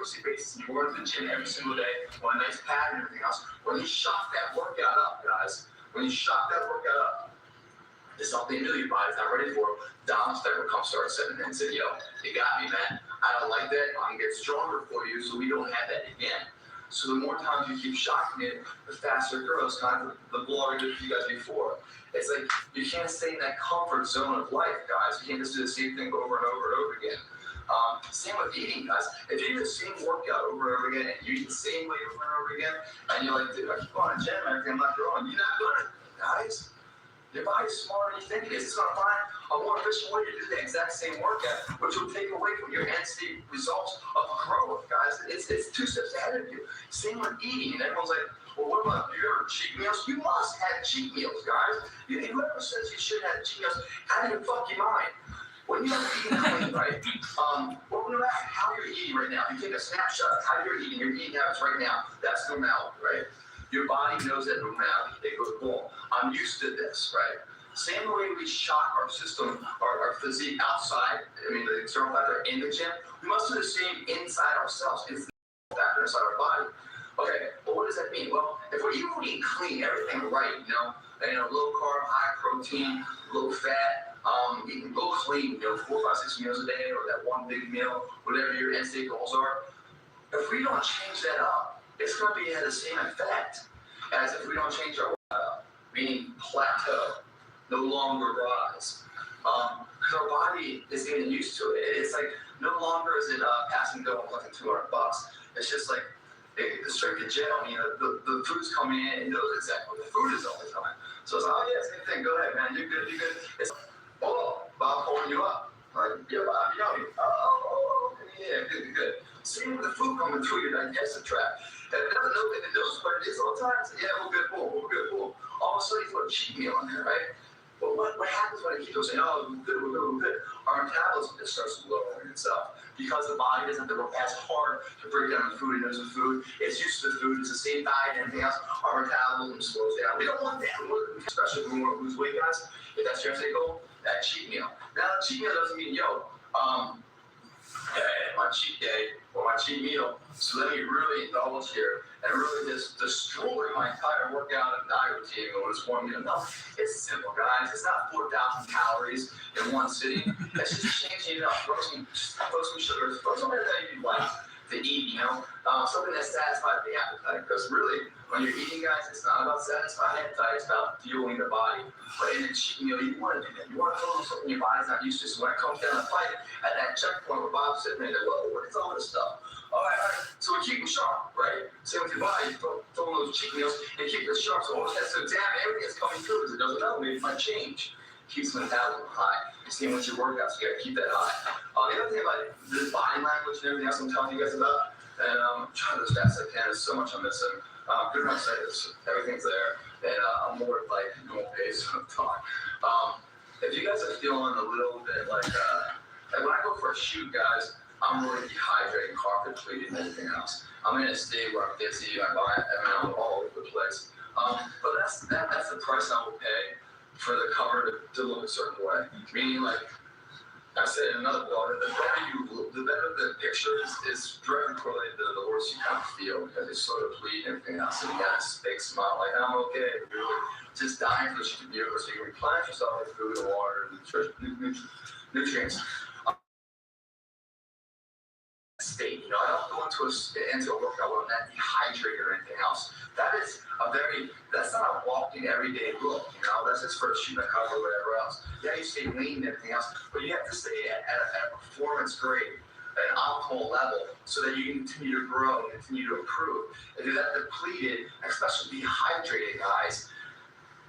frequency basis, and you go to the gym every single day, on a nice pad and everything else, when you shock that workout up, guys, when you shock that workout up, there's something new your body's not ready for. Dom's never come start setting in and say, yo, you got me, man. I don't like that. I'm going to get stronger for you so we don't have that again. So the more times you keep shocking it, the faster it grows. Kind of the blog I did for you guys before. It's like you can't stay in that comfort zone of life, guys. You can't just do the same thing over and over and over again. Same with eating, guys. If you do the same workout over and over again and you eat the same way over and over again, and you're like, dude, I keep going to the gym and everything, I'm not growing. You're not doing it, guys. Your body's smarter than you think it is. It's going to find a more efficient way to do the exact same workout, which will take away from your end state results of growth, guys. It's 2 steps ahead of you. Same with eating. And everyone's like, well, what about your cheat meals? You must have cheat meals, guys. Whoever says you shouldn't have cheat meals, out of your fucking mind. When you have eating clean, right? Well, no matter how you're eating right now, if you take a snapshot of how you're eating, your eating habits right now, that's normality, right? Your body knows that normality. It goes, boom, I'm used to this, right? Same way we shock our system, our physique outside, the external factor in the gym, we must do the same inside ourselves. It's the factor inside our body. Okay, well, what does that mean? Well, if we're eating clean, everything right, low carb, high protein, low fat, eating low clean, 4, 5, 6 meals a day, or that one big meal, whatever your end state goals are. If we don't change that up, it's going to be the same effect as if we don't change our workout, meaning plateau, no longer rise. Because our body is getting used to it. It's like no longer is it passing go of like $200. It's just like the straight to jail. The food's coming in and knows exactly what the food is all the time. So it's like, oh yeah, same thing. Go ahead, man. You're good. You're good. It's like, oh, Bob pulling you up. Like, yeah, Bob, oh, yeah, good. Same with the food coming through your digestive tract. And it doesn't know if it knows what it is all the time. So, yeah, we're good, boom. All of a sudden, you put a cheat meal in there, right? But what happens when it keeps on saying, oh, we're good? Our metabolism just starts lowering itself because the body doesn't have to work as hard to break down the food. It knows the food. It's used to the food. It's the same diet and everything else. Our metabolism slows down. We don't want that. Especially when we want to lose weight, guys. If that's your goal, that cheat meal. Now, cheat meal doesn't mean, my cheat day or my cheat meal. So let me really indulge here and really just destroy my entire workout and diet routine on this one meal. No, it's simple, guys. It's not 4,000 calories in one sitting. It's just changing it up. Throw some sugars. Throw something that you like to eat, something that satisfies the appetite. Because really, when you're eating, guys, it's not about satisfying the appetite. It's about fueling the body. But in a cheat meal, you want to do that. You want to throw something your body's not used to. So when it comes down to fight, at that checkpoint where Bob's sitting there, like, whoa, what is all this stuff? All right. So we keep them sharp, right? Same with your body. You throw those cheat meals and keep it sharp. So damn, everything that's coming through because it doesn't know. Maybe it might change. Keeps the metabolism high. Same with your workouts. You got to keep that high. The other thing about this body language and everything else I'm telling you guys about, and I'm trying to as fast as I can. There's so much I'm missing. Good enough say this. Everything's there. And I'm more like normal pace of talk. If you guys are feeling a little bit like when I go for a shoot, guys, I'm really dehydrated, carpet depleted, and everything else. I'm in a state where I'm dizzy, I'm all over the place. But that's the price I will pay for the cover to look a certain way. Meaning, like I said in another blog, the better the picture is directly correlated to the worse you kind of feel because it's sort of bleed and everything else. So you got a fake smile, like I'm okay. You're really just dying for the shit to be over, so you can replenish yourself with food and water, nutrients. State, I don't go into a workout where I'm not dehydrated or anything else. That's not a walking everyday look, that's just for shooting a cover or whatever else. Yeah, you stay lean and everything else, but you have to stay at a performance grade, an optimal level, so that you can continue to grow and continue to improve. If you're that depleted, especially dehydrated, guys,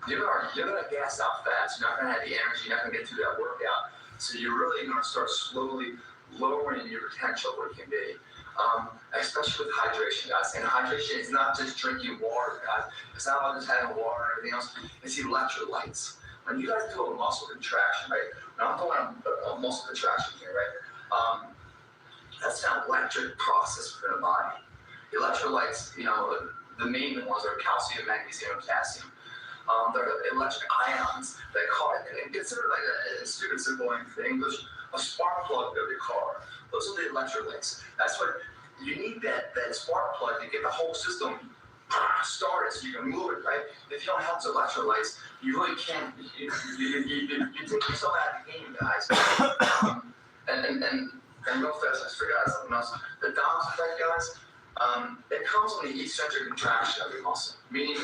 you're gonna gas out fast. You're not gonna have the energy. You're not gonna get through that workout. So you're really gonna start slowly lowering your potential where it can be, especially with hydration, guys. And hydration is not just drinking water, guys. It's not about just having water and everything else. It's electrolytes. When you guys do a muscle contraction, right? Now I'm talking about a muscle contraction here, right? That's an electric process within the body. Electrolytes, the main ones are calcium, magnesium, and potassium. They're electric ions that cause, and consider like a stupid simple thing in English, a spark plug of your car. Those are the electrolytes. That's what you need that spark plug to get the whole system started so you can move it, right? If you don't have those electrolytes, you really can't. You take yourself out of the game, guys. And real fast, I forgot something else. The Doms effect, guys, it comes on the eccentric contraction of your muscle. Meaning,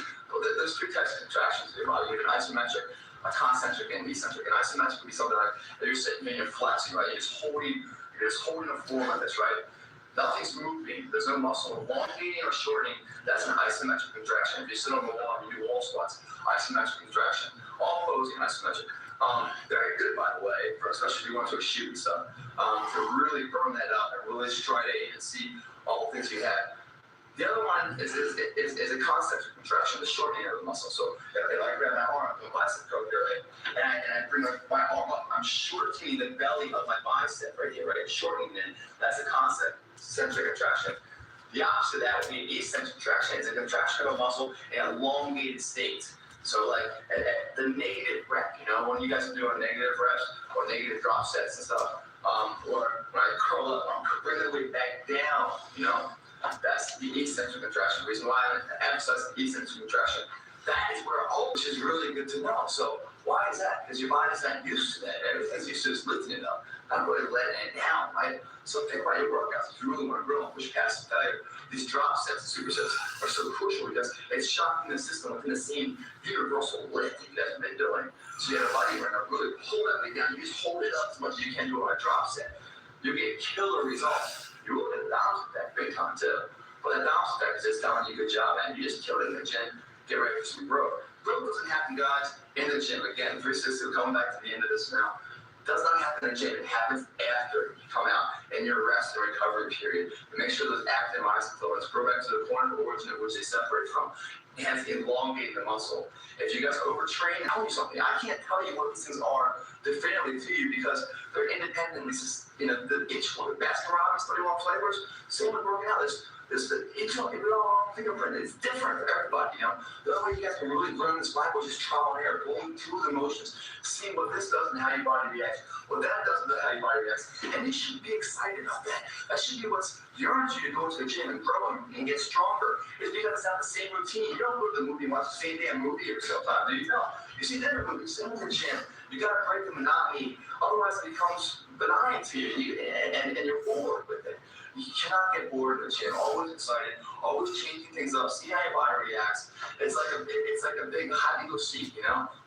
there's three types of contractions in your body. You have an isometric, a concentric, and eccentric. And isometric would be something like that you're sitting and you're flexing, right? You're just holding a form like this, right? Nothing's moving. There's no muscle. Elongating or shortening, that's an isometric contraction. If you sit on the wall and you do wall squats, isometric contraction. All posing isometric. Very good, by the way, for especially if you want to shoot and stuff. To really burn that up and really striate and see all the things you have. The other one is a concentric contraction, the shortening of the muscle. So if I grab my arm, the bicep go here, right? And I bring my arm up, I'm shortening the belly of my bicep right here, right? Shortening it. That's a concentric contraction. The opposite of that would be an eccentric contraction. It's a contraction of a muscle in an elongated state. So like at the negative rep, when you guys are doing negative reps or negative drop sets and stuff, or when I curl up, I'm bringing the weight back down, that's the eccentric contraction. The reason why I emphasize the eccentric contraction, that is where which is really good to know. So why is that? Because your body's not used to that. Everything's used to just lifting it up, not really letting it down, right? So think about your workouts. If you really want to grow and push past the failure, these drop sets and supersets are so crucial because it's shocking the system within the same universal lift that you guys have been doing. So you have a body right now, really pull that weight down. You just hold it up as much as you can do on a drop set. You'll get killer results. You will get a bounce effect big time too. But that bounce effect is just telling you good job, and you just killed it in the gym. Get ready for some growth. Growth doesn't happen, guys, in the gym. Again, 360, we're coming back to the end of this now. Does not happen in the gym. It happens after you come out in your rest and recovery period. And make sure those active myosin grow back to the point of origin at which they separate from. And elongate the muscle. If you guys overtrain, I'll tell you something. I can't tell you what these things are definitively to you because they're independent. Each one, Baskin Robbins 31 flavors, same with working out. Each one, we all have a fingerprint. It's different for everybody, The only way you guys can really learn this Bible is just trial and error, going through the motions, seeing what this does and how your body reacts, what that does and how your body reacts. And you should be excited about that. That should be what's yearns you to go to the gym and grow and get stronger. It's because it's not the same routine. You don't go to the movie and watch the same damn movie yourself time, do you? No. You see different movies, same with the gym. You gotta break the monotony, otherwise it becomes benign to you and you're bored with it. You cannot get bored in the gym. Always excited, always changing things up, see how your body reacts. It's like a big hide and go seek,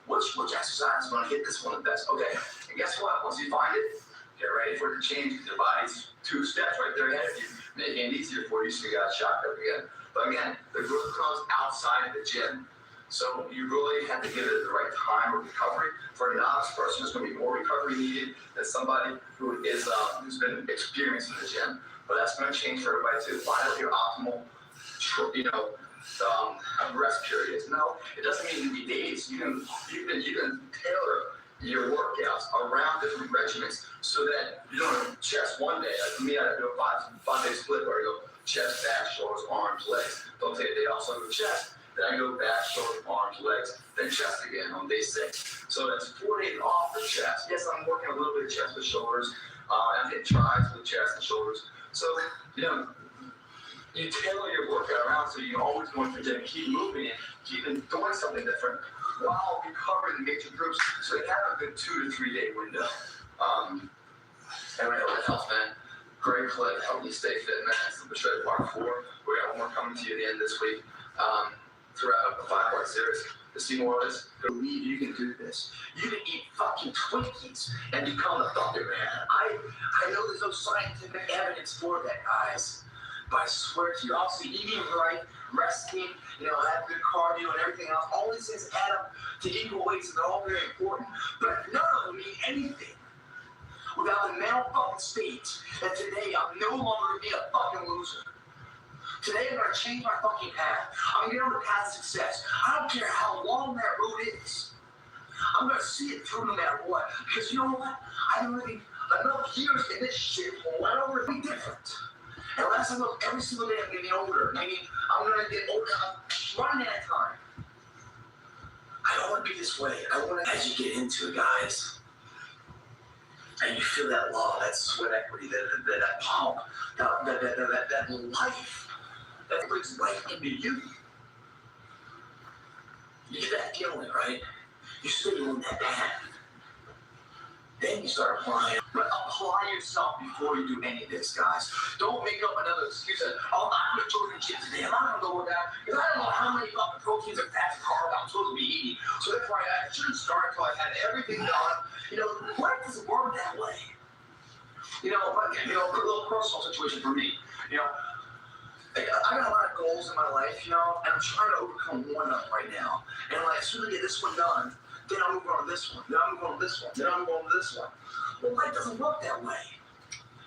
Which exercise is gonna hit this one the best? Okay, and guess what? Once you find it, get ready for it to change because your body's 2 steps right there ahead of you, making it easier for you so you got shocked up again. But again, the growth comes outside of the gym. So you really have to give it at the right time of recovery. For a novice person, there's going to be more recovery needed than somebody who is who's been experienced in the gym. But that's going to change for everybody too. Find out your optimal, rest periods. No, it doesn't mean to be days. You can tailor your workouts around different regimens so that you don't have chest one day. Like for me, I do a 5-day split where I go chest, back, shoulders, arms, legs. Don't take a day off, so I go chest. Then I go back, shoulders, arms, legs, then chest again on day 6. So that's 4 days off the chest. Yes, I'm working a little bit of chest with shoulders. I'm hitting tries with chest and shoulders. So, you tailor your workout around so you're always going to the gym, keep moving and keep doing something different while recovering the major groups. So you have a good 2 to 3 day window. And I hope that helps, man. Great clip, help you stay fit, man. It's the Betrayed Part 4. We got one more coming to you at the end this week. Throughout the 5-part series. To see more of this, believe you can do this. You can eat fucking Twinkies and become a thunder man. I know there's no scientific evidence for that, guys. But I swear to you, obviously eating right, resting, have good cardio and everything else, all these things add up to equal weights and they're all very important. But none of them mean anything without the mental fucking state that today I'm no longer gonna be a fucking loser. Today I'm going to change my fucking path. I'm going to get on the path of success. I don't care how long that road is. I'm going to see it through no matter what. Because you know what? I've been living enough years in this shithole. I don't want to be different. And last time every single day I'm getting older. Meaning I'm going to get older. I'm running out of time. I don't want to be this way. I want to, as you get into it, guys, And you feel that love, that sweat equity, that pump, that life that brings life into you. You get that feeling, right? You stay on that path. Then you start applying. But apply yourself before you do any of this, guys. Don't make up another excuse that, oh, I'm not going to the gym today. I'm not going to go work out because I don't know how many fucking proteins or fats and carbs I'm supposed to be eating. So therefore, I shouldn't start until I had everything done. Life doesn't work that way. A little personal situation for me. I got a lot of goals in my life, and I'm trying to overcome one of them right now. And as soon as I get this one done, then I'll move on to this one. Then I'll move on to this one. Then I'll move on to this one. Well, life doesn't work that way.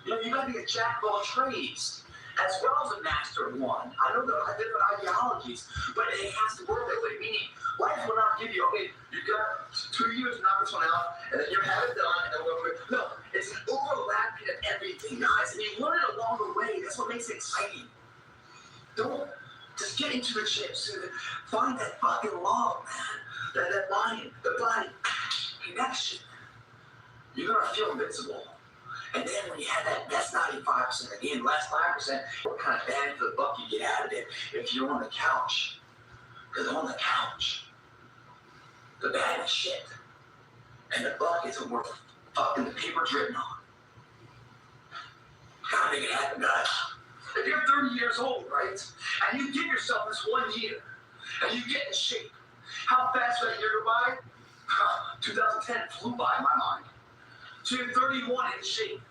You got to be a jack of all trades, as well as a master of one. I know there are different ideologies, but it has to work that way. Meaning, life will not give you, okay, you've got 2 years to knock this one out, and then you have it done, and then no, it's an overlapping of everything, guys, and you learn it along the way. That's what makes it exciting. Don't just get into the chips. Find that fucking love, man. That mind, the body connection. You're gonna feel invincible. And then when you have that's 95%. Again, last 5%, what kind of bang for the buck you get out of it if you're on the couch? Because on the couch, the bag is shit. And the buck isn't worth fucking the paper written on. Gotta make it happen, guys. If you're 30 years old, right, and you give yourself this 1 year, and you get in shape, how fast did that year go by? 2010 flew by in my mind. So you're 31 in shape.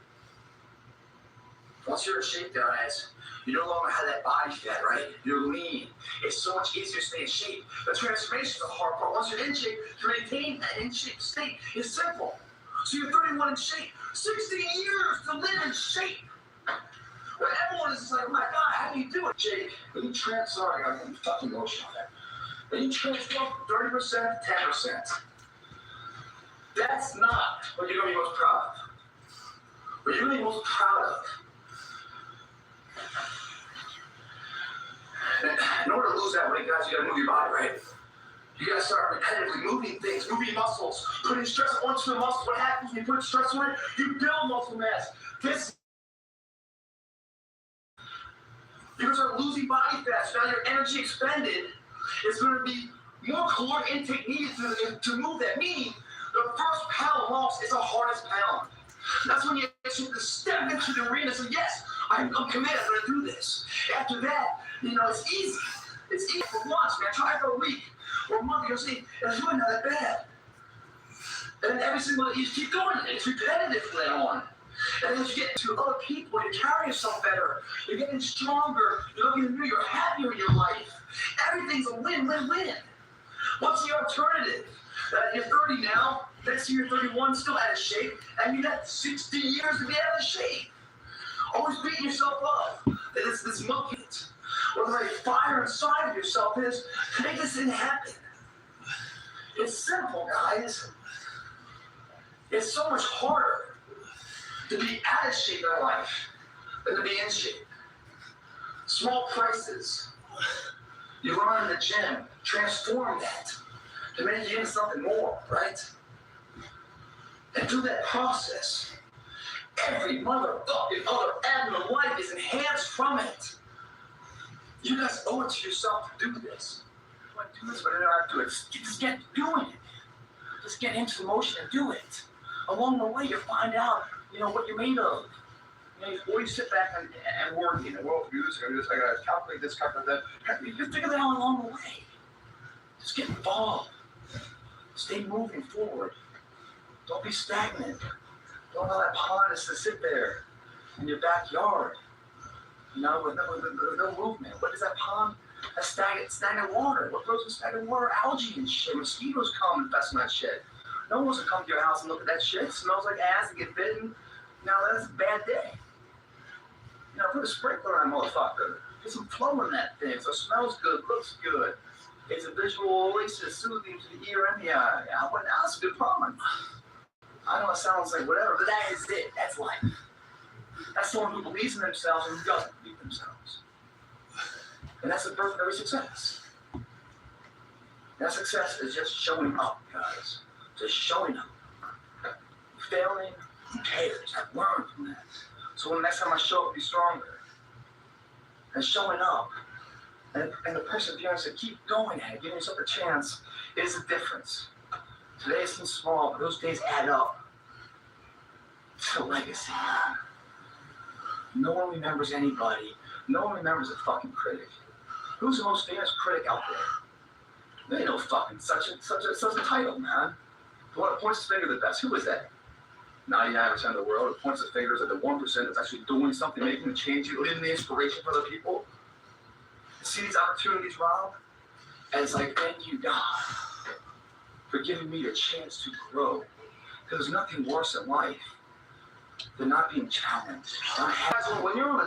Once you're in shape, guys, you no longer have that body fat, right? You're lean. It's so much easier to stay in shape. The transformation is the hard part. Once you're in shape, to maintain that in shape state is simple. So you're 31 in shape. 60 years to live in shape. Well, everyone is just like, oh my God, how do you do it, Jake? When you sorry, I got fucking emotional there. When you transform from 30% to 10%, that's not what you're going to be most proud of. What you're going to be most proud of, in order to lose that weight, guys, you got to move your body, right? You got to start repetitively moving things, moving muscles, putting stress onto the muscle. What happens when you put stress on it? You build muscle mass. You're going to start losing body fat. So now your energy expended is going to be more caloric intake needed to move that. Meaning, the first pound lost is the hardest pound. That's when you actually step into the arena and say, yes, I'm committed, I'm going to do this. After that, it's easy. It's easy for once, man. Try it for a week or a month. You'll see, it's really not that bad. And then every single day, you keep doing it. It's repetitive from then on. And then as you get to other people, you carry yourself better. You're getting stronger. You're looking new. You're happier in your life. Everything's a win, win, win. What's the alternative? You're 30 now. Next year you're 31, still out of shape, and you got 60 years to be out of shape. Always beating yourself up. It's this monkey. Or the very fire inside of yourself is to make this thing happen. It's simple, guys. It's so much harder to be out of shape in life than to be in shape. Small prices. You learn in the gym, transform that to make you into something more, right? And through that process, every motherfucking other avenue of life is enhanced from it. You guys owe it to yourself to do this. I want to do this, but I don't have to do it. Just get doing it. Just get into the motion and do it. Along the way, you'll find out, what you're made of. Before you sit back and work, well, do this, I gotta calculate this, calculate that. You figure that out along the way. Just get involved. Stay moving forward. Don't be stagnant. Don't allow that pond to sit there in your backyard. With no movement. What is that pond? That's stagnant water. What grows in stagnant water? Algae and shit. Mosquitoes come infesting that shit. No one wants to come to your house and look at that shit. It smells like ass and get bitten. That's a bad day. Put a sprinkler on that motherfucker. Get some flow in that thing so it smells good, looks good. It's a visual oasis, soothing to the ear and the eye. Well, now that's a good problem. I know it sounds like whatever, but that is it. That's life. That's someone who believes in themselves and who doesn't believe in themselves. And that's the birth of every success. That success is just showing up, guys. Just showing up. Failing, Who cares? I've learned from that. So when the next time I show up, be stronger. And showing up and the perseverance to keep going at it, giving yourself a chance, is the difference. Today it seems small, but those days add up. It's a legacy, man. No one remembers anybody. No one remembers a fucking critic. Who's the most famous critic out there? There ain't no fucking such a title, man. The one that points his finger the best. Who is that? 99% of the world that points the fingers at the 1% that's actually doing something, making a change, leaving the inspiration for other people. See these opportunities, Rob? And it's like, thank you, God, for giving me a chance to grow. Because there's nothing worse in life than not being challenged. When you're in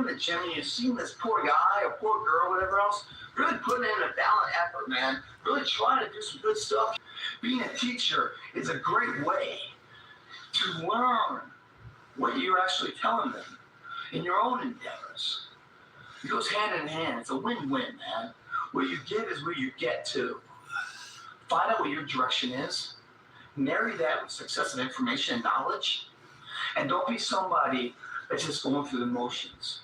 the gym and you're seeing this poor guy or poor girl, whatever else, really putting in a valiant effort, man, really trying to do some good stuff. Being a teacher is a great way to learn what you're actually telling them in your own endeavors. It goes hand in hand. It's a win-win, man. Where you give is where you get to. Find out what your direction is. Marry that with success and information and knowledge. And don't be somebody that's just going through the motions.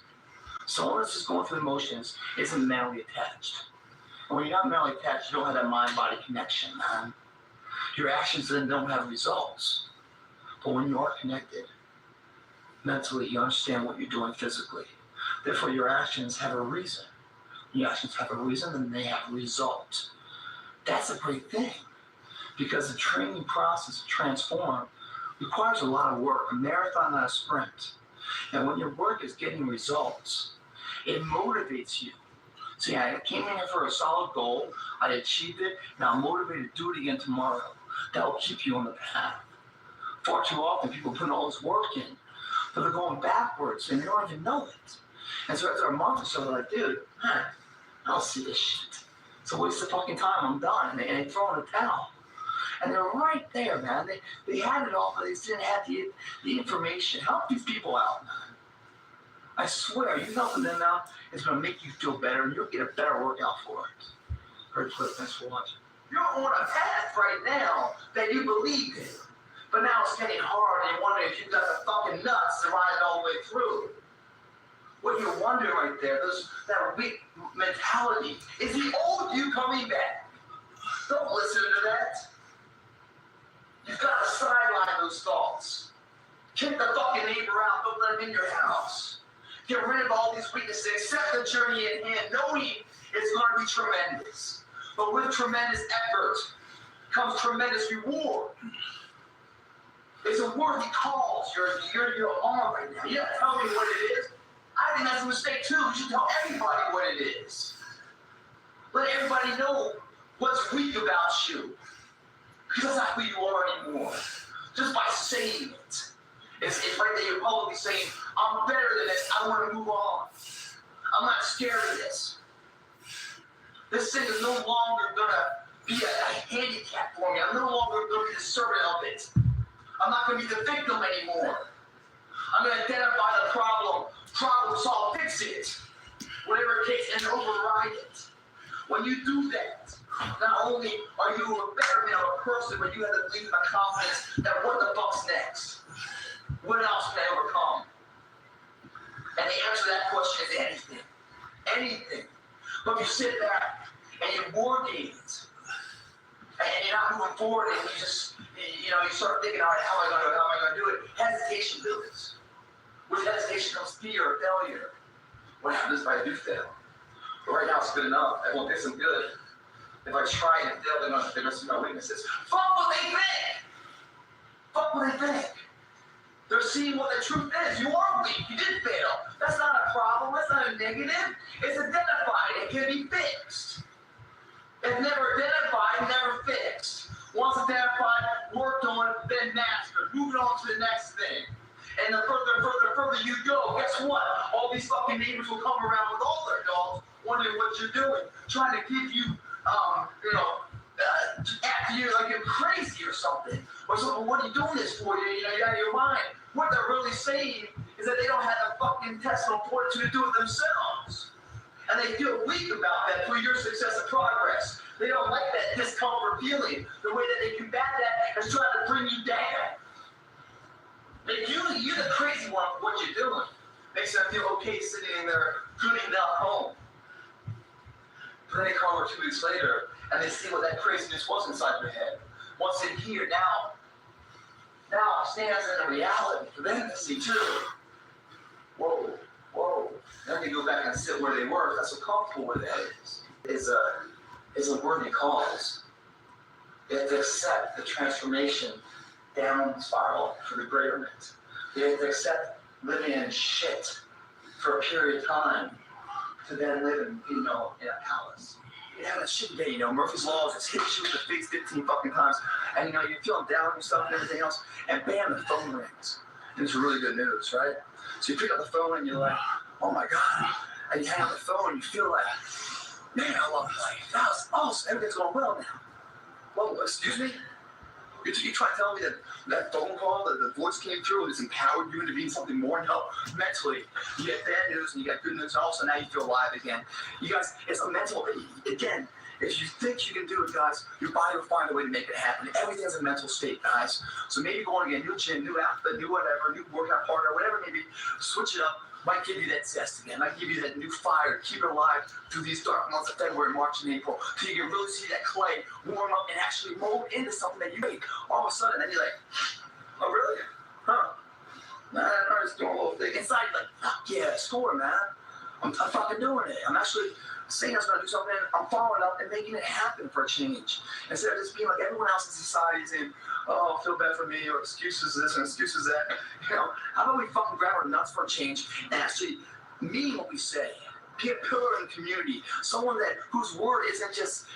Someone that's just going through the motions isn't mentally attached. And when you're not mentally attached, you don't have that mind-body connection, man. Your actions then don't have results. But when you are connected, mentally, you understand what you're doing physically. Therefore, your actions have a reason. Your actions have a reason, and they have a result. That's a great thing. Because the training process to transform requires a lot of work, a marathon, not a sprint. And when your work is getting results, it motivates you. See, I came in here for a solid goal, I achieved it, now I'm motivated to do it again tomorrow. That will keep you on the path. Far too often, people put all this work in, but they're going backwards, and they don't even know it. And so after a month or so, they're like, dude, I don't see this shit. It's a waste of fucking time, I'm done. And they throw in the towel. And they're right there, man. They had it all, but they just didn't have the information. Help these people out, man. I swear, you helping them out is going to make you feel better, and you'll get a better workout for it. Very clear. Thanks for watching. You're on a path right now that you believe in. But now it's getting hard, and you're wondering if you've got the fucking nuts to ride it all the way through. What you're wondering right there, that weak mentality, is the old you coming back. Don't listen to that. You've got to sideline those thoughts. Kick the fucking neighbor out. Don't let him in your house. Get rid of all these weaknesses. Accept the journey at hand, knowing it's going to be tremendous. But with tremendous effort comes tremendous reward. It's a worthy cause you're on right now. You don't tell me what it is. I think that's a mistake too. You should tell everybody what it is. Let everybody know what's weak about you. Because that's not who you are anymore. Just by saying it. It's right there, you're publicly saying, I'm better than this, I want to move on. I'm not scared of this. This thing is no longer going to be a handicap for me. I'm no longer going to be the servant of it. I'm not going to be the victim anymore. I'm going to identify the problem solve, fix it. Whatever it takes, and override it. When you do that, not only are you a better man of a person, but you have the belief and the confidence that what the fuck's next? What else can I overcome? And the answer to that question is anything. Anything. But if you sit back and you war game it, and you're not moving forward, and you just, you start thinking, all right, how am I going to do it? Hesitation builds. With hesitation comes fear of failure. What happens if I do fail? But right now it's good enough. Everyone thinks I'm good. If I try and fail, they're going to see my weaknesses. Fuck what they think! Fuck what they think. They're seeing what the truth is. You are weak. You did fail. That's not a problem. That's not a negative. It's identified. It can be fixed. If never identified, never fixed. Once identified, worked on, then mastered. Moving on to the next thing. And the further you go, guess what? All these fucking neighbors will come around with all their dogs, wondering what you're doing, trying to give you, after you like you're crazy or something. Or something, what are you doing this for? You're out of your mind. What they're really saying is that they don't have the fucking intestinal fortitude to do it themselves. And they feel weak about that through your success and progress. They don't like that discomfort feeling. The way that they combat that is trying to bring you down. You're the crazy one for what you're doing. Makes them feel okay sitting in their cleaning up home. But then they come over 2 weeks later and they see what that craziness was inside their head. What's in here now stands in a reality for them to see too. Whoa. Then they go back and sit where they were. That's so comfortable where that is a worthy cause. They have to accept the transformation down spiral for the betterment. They have to accept living in shit for a period of time to then live in a palace. Yeah, that shit day, Murphy's Law just hits you with the face 15 fucking times. And you're feeling down on yourself and everything else, and bam, the phone rings. And it's really good news, right? So you pick up the phone and you're like, oh my God. And you hang up the phone and you feel like, man, I love life. That was awesome. Everything's going well now. Well, excuse me? You try to tell me that phone call, that the voice came through and it's empowered you into being something more? No, mentally. You get bad news and you get good news, and also now you feel alive again. You guys, it's a mental, again, if you think you can do it, guys, your body will find a way to make it happen. Everything's a mental state, guys. So maybe going again, new gym, new outfit, new whatever, new workout partner, whatever it may be, switch it up. Might give you that zest again. Might give you that new fire. Keep it alive through these dark months of February, March, and April. Till you can really see that clay warm up and actually mold into something that you make. All of a sudden, then you're like, oh, really? Huh? Man, I'm just doing a little thing. Inside, like, fuck yeah, score, man. I'm fucking doing it. I'm actually saying I was going to do something. I'm following up and making it happen for a change. Instead of just being like everyone else in society is in, oh, feel bad for me, or excuses this and excuses that. How about we fucking grab our nuts for a change and actually mean what we say? Be a pillar in the community, someone whose word isn't just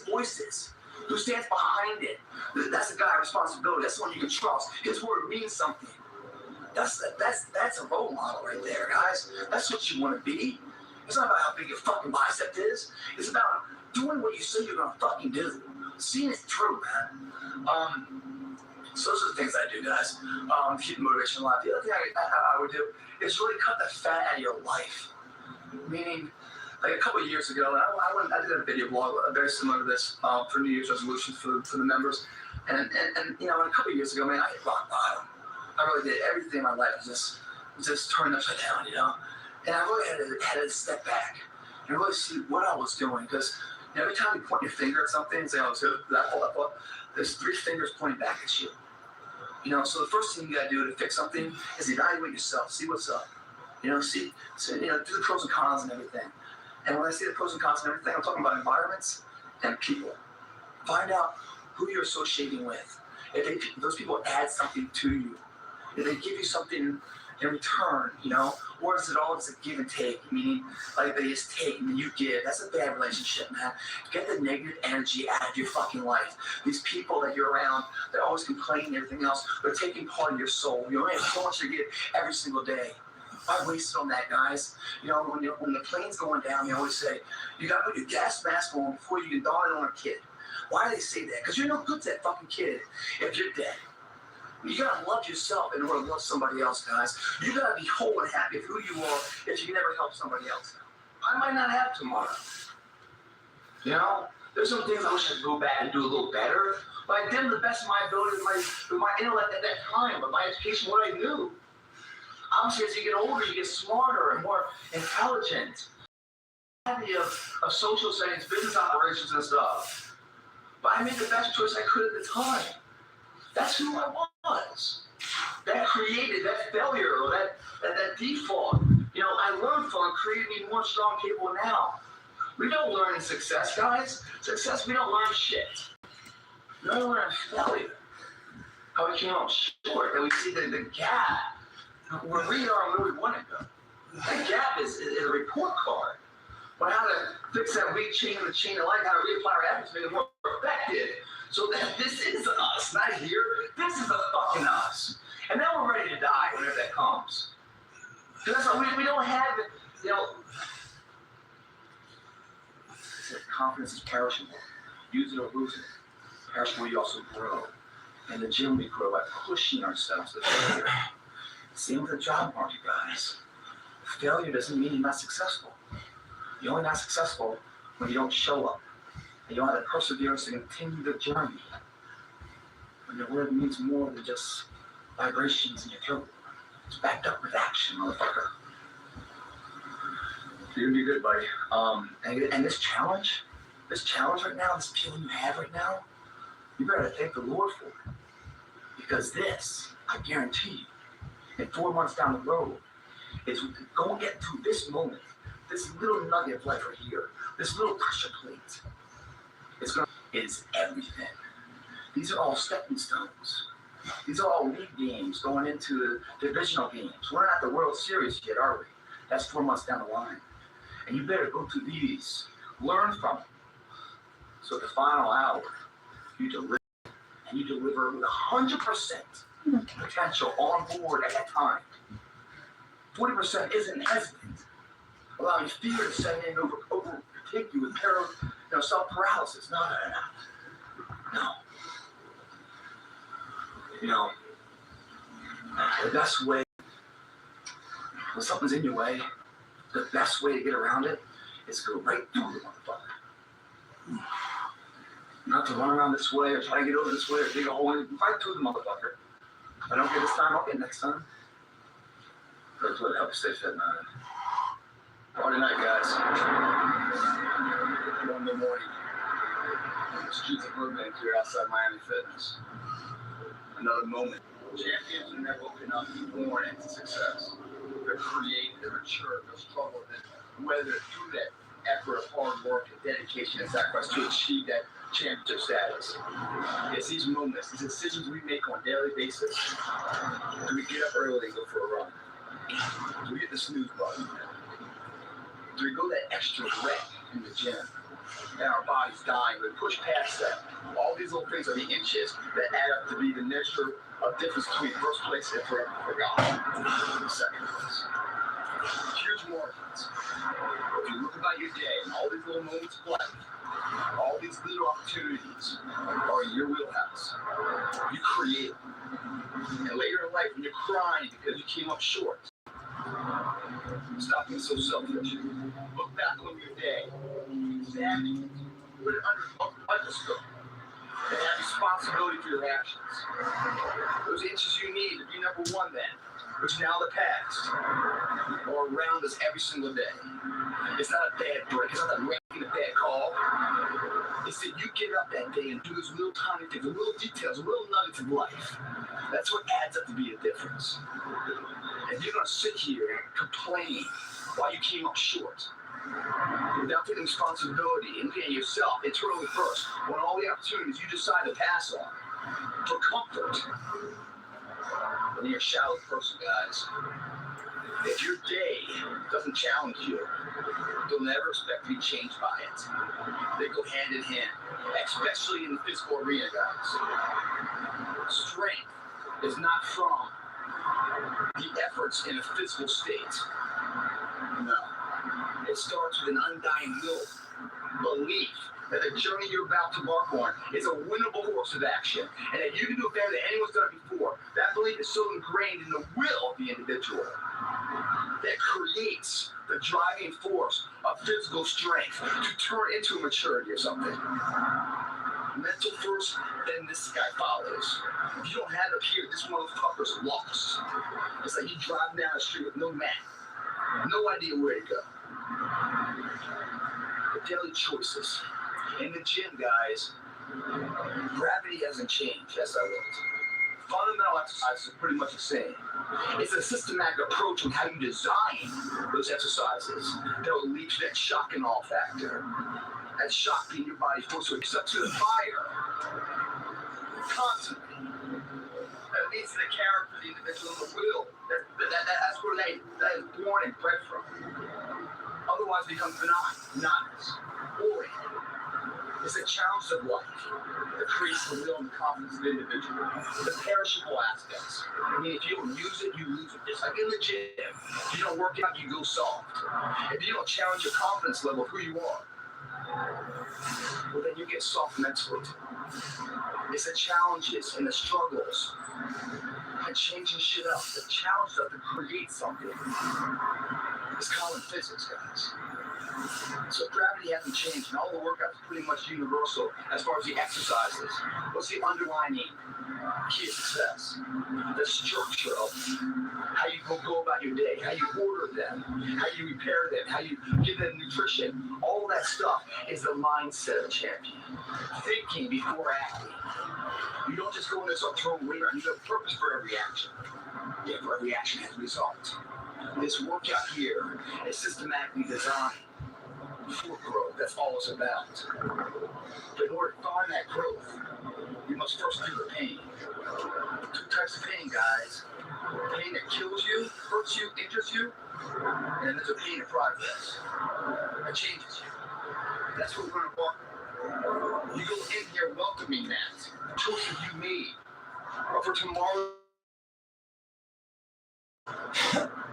voices, who stands behind it. That's the guy of responsibility. That's the one you can trust. His word means something. That's a role model right there, guys. That's what you want to be. It's not about how big your fucking bicep is. It's about doing what you say you're gonna fucking do. Seeing it through, man. So those are the things I do, guys. To keep the motivation alive. The other thing I would do is really cut the fat out of your life. Meaning, like a couple of years ago, I did a video blog very similar to this for New Year's resolutions for the members. And a couple of years ago, man, I hit rock bottom. I really did. Everything in my life was just turned upside down, And I really had to step back and really see what I was doing. Because every time you point your finger at something and say, oh, so that fault, there's 3 fingers pointing back at you. So the first thing you gotta do to fix something is evaluate yourself, see what's up. Do the pros and cons and everything. And when I say the pros and cons and everything, I'm talking about environments and people. Find out who you're associating with. If those people add something to you, if they give you something in return, or is it all just a give and take? Meaning, like they just take and then you give. That's a bad relationship, man. Get the negative energy out of your fucking life. These people that you're around, they're always complaining and everything else. They're taking part of your soul. You only have so much to give every single day. Why waste it on that, guys? When the plane's going down, they always say, you got to put your gas mask on before you can dawn it on a kid. Why do they say that? Because you're no good to that fucking kid if you're dead. You gotta love yourself in order to love somebody else, guys. You gotta be whole and happy with who you are if you can never help somebody else. I might not have tomorrow. There's some things I wish I could go back and do a little better. But I did to the best of my ability with my intellect at that time, but my education, what I knew. Obviously, as you get older, you get smarter and more intelligent. Of social settings, business operations and stuff. But I made the best choice I could at the time. That's who I was. That created that failure or that default. I learned from it, created me more strong, capable now. We don't learn in success, guys. Success, we don't learn shit. We don't learn failure. How we came up short, that we see the gap. Where we are and where we want to go. That gap is a report card. On how to fix that weak chain in the chain of life, how to reapply our efforts to make it more effective. So that this is us, not here. This is a fucking us. And then we're ready to die whenever that comes. Because we don't have it, confidence is perishable. Use it or lose it. Perishable, you also grow. In the gym, we grow by pushing ourselves to failure. Same with the job market, guys. Failure doesn't mean you're not successful. You're only not successful when you don't show up. And you don't have the perseverance to continue the journey. When your word means more than just vibrations in your throat. It's backed up with action, motherfucker. You're gonna be good, buddy. And this challenge right now, this feeling you have right now, you better thank the Lord for it. Because this, I guarantee you, in 4 months down the road, is go and get through this moment, this little nugget of life right here, this little pressure plate. It's everything. These are all stepping stones. These are all league games going into divisional games. We're not at the World Series yet, are we? That's 4 months down the line. And you better go through these, learn from them. So at the final hour, you deliver, and you deliver with 100% potential on board at that time. 40% isn't hesitant, allowing fear to set in overtake you with self-paralysis. No. The best way, when something's in your way, the best way to get around it is to go right through the motherfucker. Not to run around this way or try to get over this way or dig a hole in, right through the motherfucker. If I don't get this time, I'll get next time. That's what helps stay fit, man. Party night, guys. 1 in the morning. The streets of Burbank here outside Miami Fitness. Another moment. Champions are never woken up and born into success. They're creative, they're mature, they're struggling, whether through that effort of hard work and dedication and sacrifice to achieve that championship status. It's these moments, these decisions we make on a daily basis. Do we get up early and go for a run? Do we hit the snooze button? Do we go that extra rep in the gym? And our body's dying, we push past that. All these little things are the inches that add up to be the measure of difference between first place and forgotten. Second place. Huge margins. If you look about your day and all these little moments of life, all these little opportunities are in your wheelhouse. You create them. And later in life, when you're crying because you came up short, stop being so selfish. Look back over your day. Examine it. Put it under a microscope. And have responsibility for your actions. Those inches you need to be number one then, which now the past, are around us every single day. It's not a bad break. It's not a bad call. It's that you get up that day and do those little tiny things, the little details, the little nuggets of life. That's what adds up to be a difference. And you're going to sit here and complain why you came up short, without taking responsibility and looking at yourself internally first, when all the opportunities you decide to pass on for comfort. When you're a shallow person, guys, if your day doesn't challenge you, you'll never expect to be changed by it. They go hand in hand, especially in the physical arena, guys. Strength is not from the efforts in a physical state. No. It starts with an undying will, belief that the journey you're about to embark on is a winnable course of action, and that you can do it better than anyone's done it before. That belief is so ingrained in the will of the individual that creates the driving force of physical strength to turn into a maturity or something. Mental first, then this guy follows. If you don't have it here, this motherfucker's lost. It's like you drive down the street with no map, no idea where to go. The daily choices. In the gym, guys, gravity hasn't changed as I looked. Fundamental exercises are pretty much the same. It's a systematic approach on how you design those exercises that will lead to that shock and awe factor. That shock being your body forced to accept to the fire constantly. That leads to the character of the individual and the will. That's where that is born and bred from. Otherwise it becomes benign, monotonous, boring. It's a challenge of life that creates the will and the confidence of the individual. The perishable aspects. I mean, if you don't use it, you lose it. Just like in the gym. If you don't work out, you go soft. If you don't challenge your confidence level of who you are, well, then you get soft mentally. It's the challenges and the struggles and changing shit up. The challenge of to create something. It's common physics, guys. So gravity hasn't changed, and all the workouts are pretty much universal as far as the exercises. What's the underlying key to success. The structure of how you go about your day, how you order them, how you repair them, how you give them nutrition. All that stuff is the mindset of a champion. Thinking before acting. You don't just go into something throwing weight around. You have a purpose for every action. Yeah, for every action has a result. This workout here is systematically designed for growth. That's all it's about. But in order to find that growth, you must first feel the pain. Two types of pain, guys. Pain that kills you, hurts you, injures you, and there's a pain of progress that changes you. That's what we're going to walk. You go in here welcoming that. Choices you made. But for tomorrow,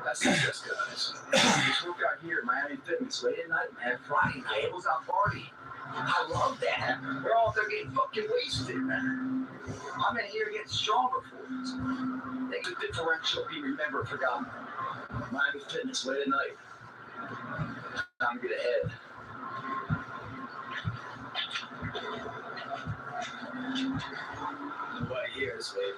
that's success, guys. This workout here, Miami Fitness, late at night, man. Friday night, it was out party. I love that. We're all there getting fucking wasted, man. I'm in here getting stronger for it. They could differential, be remembered, forgotten. Miami Fitness, late at night. Time to get ahead. Nobody here is late.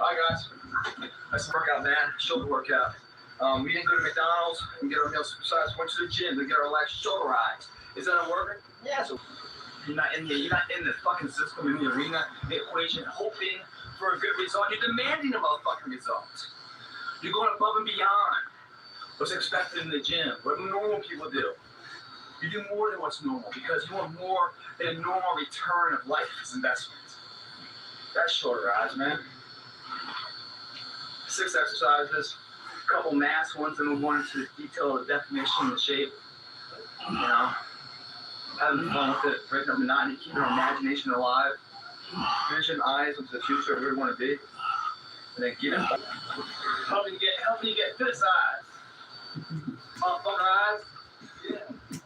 Hi guys. Nice workout, man. Shoulder workout. We didn't go to McDonald's and get our meal supersized. Went to the gym to get our last shoulder rise. Is that not working? Yeah. So you're not in the fucking system, in the arena, the equation, hoping for a good result. You're demanding a motherfucking result. You're going above and beyond what's expected in the gym. What normal people do. You do more than what's normal because you want more than a normal return of life's investment. That's shoulder rise, man. 6 exercises, a couple mass ones, and move on into the detail of the definition and the shape. You know, having fun with it, breaking up monotony, keeping our imagination alive, vision, eyes into the future of where we want to be, and then get it. Helping you get fit size. Motherfucker eyes. Yeah.